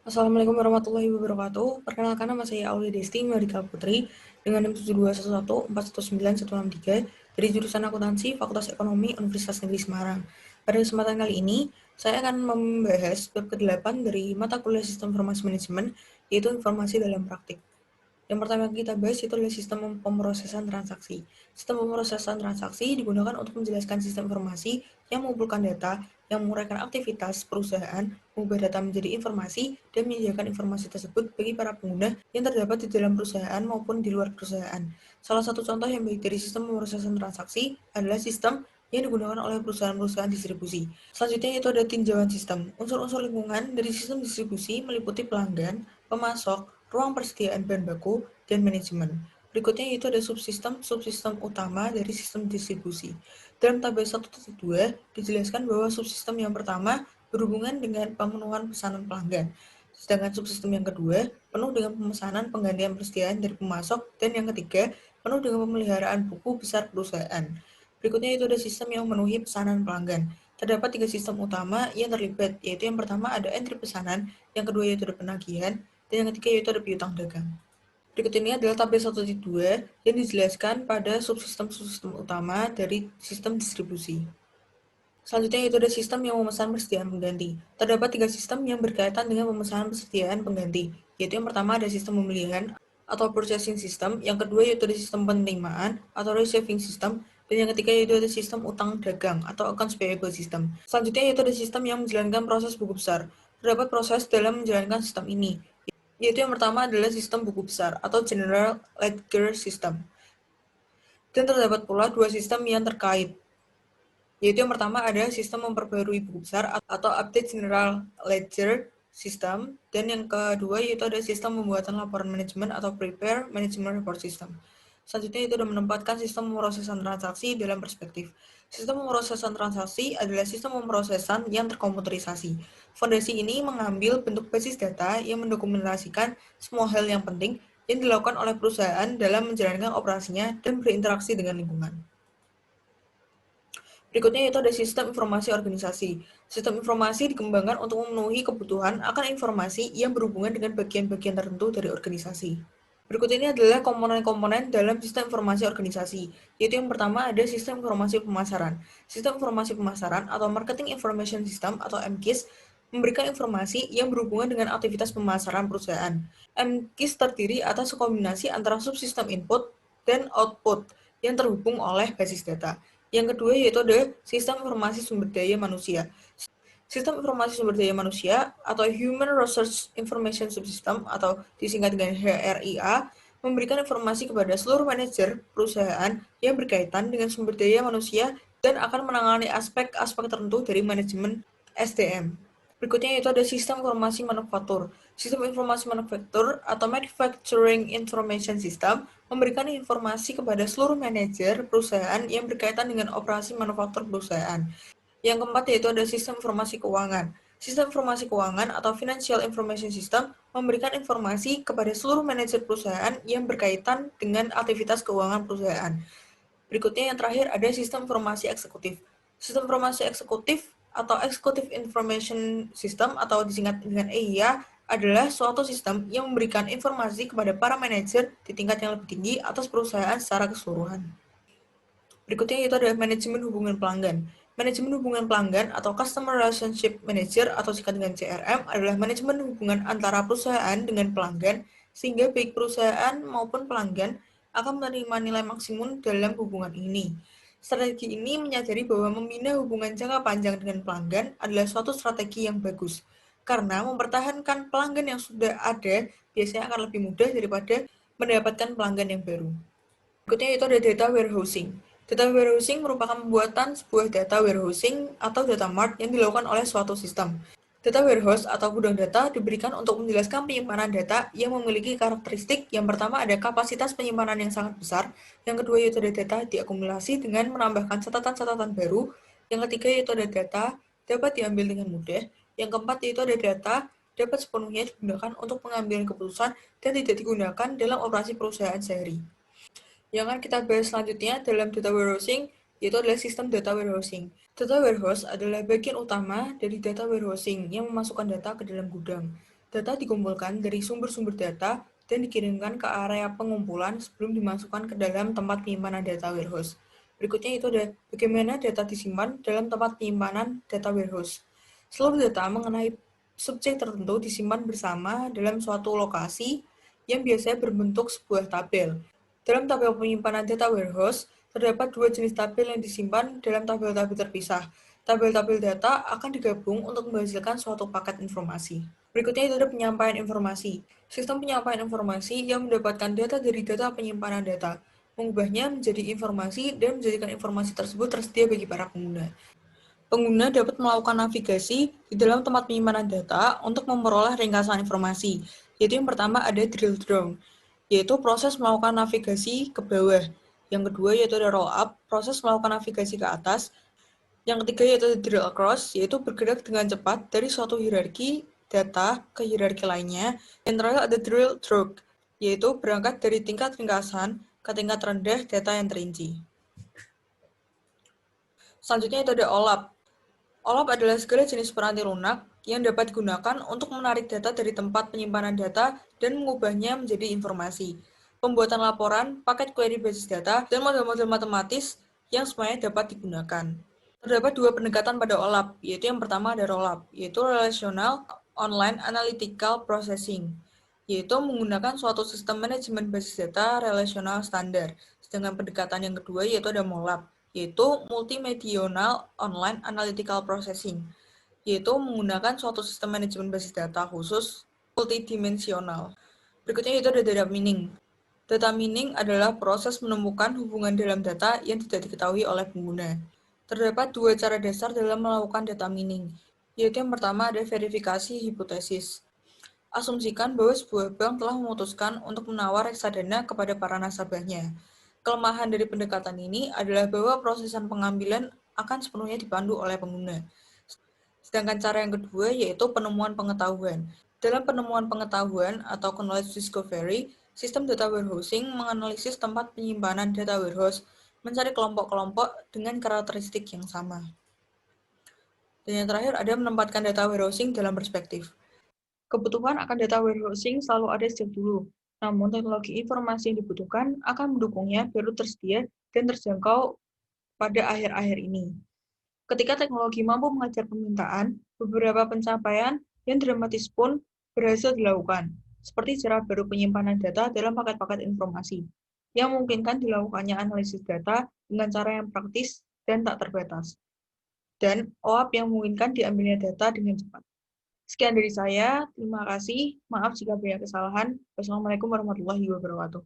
Assalamualaikum warahmatullahi wabarakatuh. Perkenalkan, nama saya Aulia Desti Merdeka Putri dengan NIM 7211419163 dari jurusan Akuntansi Fakultas Ekonomi Universitas Negeri Semarang. Pada kesempatan kali ini, saya akan membahas bab ke-8 dari mata kuliah Sistem Informasi Manajemen, yaitu Informasi dalam Praktik. Yang pertama yang kita bahas itu adalah sistem pemrosesan transaksi. Sistem pemrosesan transaksi digunakan untuk menjelaskan sistem informasi yang mengumpulkan data, yang menguraikan aktivitas perusahaan, mengubah data menjadi informasi, dan menyediakan informasi tersebut bagi para pengguna yang terdapat di dalam perusahaan maupun di luar perusahaan. Salah satu contoh yang baik dari sistem pemrosesan transaksi adalah sistem yang digunakan oleh perusahaan-perusahaan distribusi. Selanjutnya itu ada tinjauan sistem. Unsur-unsur lingkungan dari sistem distribusi meliputi pelanggan, pemasok, ruang persediaan bahan baku, dan manajemen. Berikutnya yaitu ada subsistem utama dari sistem distribusi. Dalam tabel 1.2 dijelaskan bahwa subsistem yang pertama berhubungan dengan pemenuhan pesanan pelanggan. Sedangkan subsistem yang kedua penuh dengan pemesanan penggantian persediaan dari pemasok, dan yang ketiga penuh dengan pemeliharaan buku besar perusahaan. Berikutnya itu ada sistem yang memenuhi pesanan pelanggan. Terdapat 3 sistem utama yang terlibat, yaitu yang pertama ada entry pesanan, yang kedua yaitu ada penagihan, dan yang ketiga yaitu ada piutang dagang. Berikut ini adalah tabel 1.2 yang dijelaskan pada subsistem-subsistem utama dari sistem distribusi. Selanjutnya yaitu ada sistem yang memesan persediaan pengganti. Terdapat 3 sistem yang berkaitan dengan pemesanan persediaan pengganti, yaitu yang pertama ada sistem pembelian atau purchasing system, yang kedua yaitu ada sistem penerimaan atau receiving system, dan yang ketiga yaitu ada sistem utang dagang atau accounts payable system. Selanjutnya yaitu ada sistem yang menjalankan proses buku besar. Terdapat proses dalam menjalankan sistem ini, yaitu yang pertama adalah sistem buku besar atau General Ledger System. Dan terdapat pula 2 sistem yang terkait, yaitu yang pertama ada sistem memperbarui buku besar atau Update General Ledger System, dan yang kedua yaitu ada sistem pembuatan laporan manajemen atau Prepare Management Report System. Selanjutnya itu adalah menempatkan sistem pemrosesan transaksi dalam perspektif. Sistem pemrosesan transaksi adalah sistem pemrosesan yang terkomputerisasi. Fondasi ini mengambil bentuk basis data yang mendokumentasikan semua hal yang penting yang dilakukan oleh perusahaan dalam menjalankan operasinya dan berinteraksi dengan lingkungan. Berikutnya yaitu ada sistem informasi organisasi. Sistem informasi dikembangkan untuk memenuhi kebutuhan akan informasi yang berhubungan dengan bagian-bagian tertentu dari organisasi. Berikut ini adalah komponen-komponen dalam sistem informasi organisasi, yaitu yang pertama ada sistem informasi pemasaran. Sistem informasi pemasaran atau Marketing Information System atau MKIS memberikan informasi yang berhubungan dengan aktivitas pemasaran perusahaan. MKIS terdiri atas kombinasi antara subsistem input dan output yang terhubung oleh basis data. Yang kedua yaitu ada sistem informasi sumber daya manusia. Sistem informasi sumber daya manusia atau Human Resource Information Subsystem atau disingkat dengan HRIA memberikan informasi kepada seluruh manajer perusahaan yang berkaitan dengan sumber daya manusia dan akan menangani aspek-aspek tertentu dari manajemen SDM. Berikutnya yaitu ada sistem informasi manufaktur. Sistem informasi manufaktur atau Manufacturing Information System memberikan informasi kepada seluruh manajer perusahaan yang berkaitan dengan operasi manufaktur perusahaan. Yang keempat yaitu ada sistem informasi keuangan. Sistem informasi keuangan atau Financial Information System memberikan informasi kepada seluruh manajer perusahaan yang berkaitan dengan aktivitas keuangan perusahaan. Berikutnya yang terakhir ada sistem informasi eksekutif. Sistem informasi eksekutif atau Executive Information System atau disingkat dengan EIA adalah suatu sistem yang memberikan informasi kepada para manajer di tingkat yang lebih tinggi atas perusahaan secara keseluruhan. Berikutnya yaitu adalah manajemen hubungan pelanggan. Manajemen hubungan pelanggan atau Customer Relationship Manager atau singkat dengan CRM adalah manajemen hubungan antara perusahaan dengan pelanggan sehingga baik perusahaan maupun pelanggan akan menerima nilai maksimum dalam hubungan ini. Strategi ini menyadari bahwa membina hubungan jangka panjang dengan pelanggan adalah suatu strategi yang bagus, karena mempertahankan pelanggan yang sudah ada biasanya akan lebih mudah daripada mendapatkan pelanggan yang baru. Berikutnya itu ada data warehousing. Data warehousing merupakan pembuatan sebuah data warehousing atau data mart yang dilakukan oleh suatu sistem. Data warehouse atau gudang data diberikan untuk menjelaskan penyimpanan data yang memiliki karakteristik. Yang pertama ada kapasitas penyimpanan yang sangat besar, yang kedua yaitu ada data diakumulasi dengan menambahkan catatan-catatan baru, yang ketiga yaitu ada data dapat diambil dengan mudah, yang keempat yaitu ada data dapat sepenuhnya digunakan untuk pengambilan keputusan dan tidak digunakan dalam operasi perusahaan sehari. Yang akan kita bahas selanjutnya dalam data warehousing yaitu adalah sistem data warehousing. Data warehouse adalah bagian utama dari data warehousing yang memasukkan data ke dalam gudang. Data dikumpulkan dari sumber-sumber data dan dikirimkan ke area pengumpulan sebelum dimasukkan ke dalam tempat penyimpanan data warehouse. Berikutnya itu ada bagaimana data disimpan dalam tempat penyimpanan data warehouse. Seluruh data mengenai subjek tertentu disimpan bersama dalam suatu lokasi yang biasanya berbentuk sebuah tabel. Dalam tabel penyimpanan data warehouse, terdapat dua jenis tabel yang disimpan dalam tabel-tabel terpisah. Tabel-tabel data akan digabung untuk menghasilkan suatu paket informasi. Berikutnya itu ada penyampaian informasi. Sistem penyampaian informasi yang mendapatkan data dari data penyimpanan data, mengubahnya menjadi informasi dan menjadikan informasi tersebut tersedia bagi para pengguna. Pengguna dapat melakukan navigasi di dalam tempat penyimpanan data untuk memperoleh ringkasan informasi, yaitu yang pertama ada drill down, yaitu proses melakukan navigasi ke bawah. Yang kedua yaitu ada roll up, proses melakukan navigasi ke atas. Yang ketiga yaitu drill across, yaitu bergerak dengan cepat dari suatu hierarki data ke hierarki lainnya. Yang terakhir ada drill through, yaitu berangkat dari tingkat ringkasan ke tingkat rendah data yang terinci. Selanjutnya itu ada OLAP. OLAP adalah segala jenis peranti lunak yang dapat digunakan untuk menarik data dari tempat penyimpanan data dan mengubahnya menjadi informasi. Pembuatan laporan, paket query basis data, dan model-model matematis yang semuanya dapat digunakan. Terdapat dua pendekatan pada OLAP, yaitu yang pertama ada ROLAP, yaitu Relational Online Analytical Processing, yaitu menggunakan suatu sistem manajemen basis data relasional standar. Sedangkan pendekatan yang kedua yaitu ada MOLAP, yaitu Multimedial Online Analytical Processing, yaitu menggunakan suatu sistem manajemen basis data khusus multidimensional. Berikutnya itu ada data mining. Data mining adalah proses menemukan hubungan dalam data yang tidak diketahui oleh pengguna. Terdapat dua cara dasar dalam melakukan data mining, yaitu yang pertama ada verifikasi hipotesis. Asumsikan bahwa sebuah bank telah memutuskan untuk menawar reksadana kepada para nasabahnya. Kelemahan dari pendekatan ini adalah bahwa prosesan pengambilan akan sepenuhnya dipandu oleh pengguna. Sedangkan cara yang kedua yaitu penemuan pengetahuan. Dalam penemuan pengetahuan atau knowledge discovery, sistem data warehousing menganalisis tempat penyimpanan data warehouse, mencari kelompok-kelompok dengan karakteristik yang sama. Dan yang terakhir ada menempatkan data warehousing dalam perspektif. Kebutuhan akan data warehousing selalu ada sejak dulu, namun teknologi informasi yang dibutuhkan akan mendukungnya baru tersedia dan terjangkau pada akhir-akhir ini. Ketika teknologi mampu mengajar permintaan, beberapa pencapaian yang dramatis pun berhasil dilakukan, seperti cara baru penyimpanan data dalam paket-paket informasi, yang memungkinkan dilakukannya analisis data dengan cara yang praktis dan tak terbatas, dan OAP yang memungkinkan diambilnya data dengan cepat. Sekian dari saya, terima kasih, maaf jika banyak kesalahan. Wassalamualaikum warahmatullahi wabarakatuh.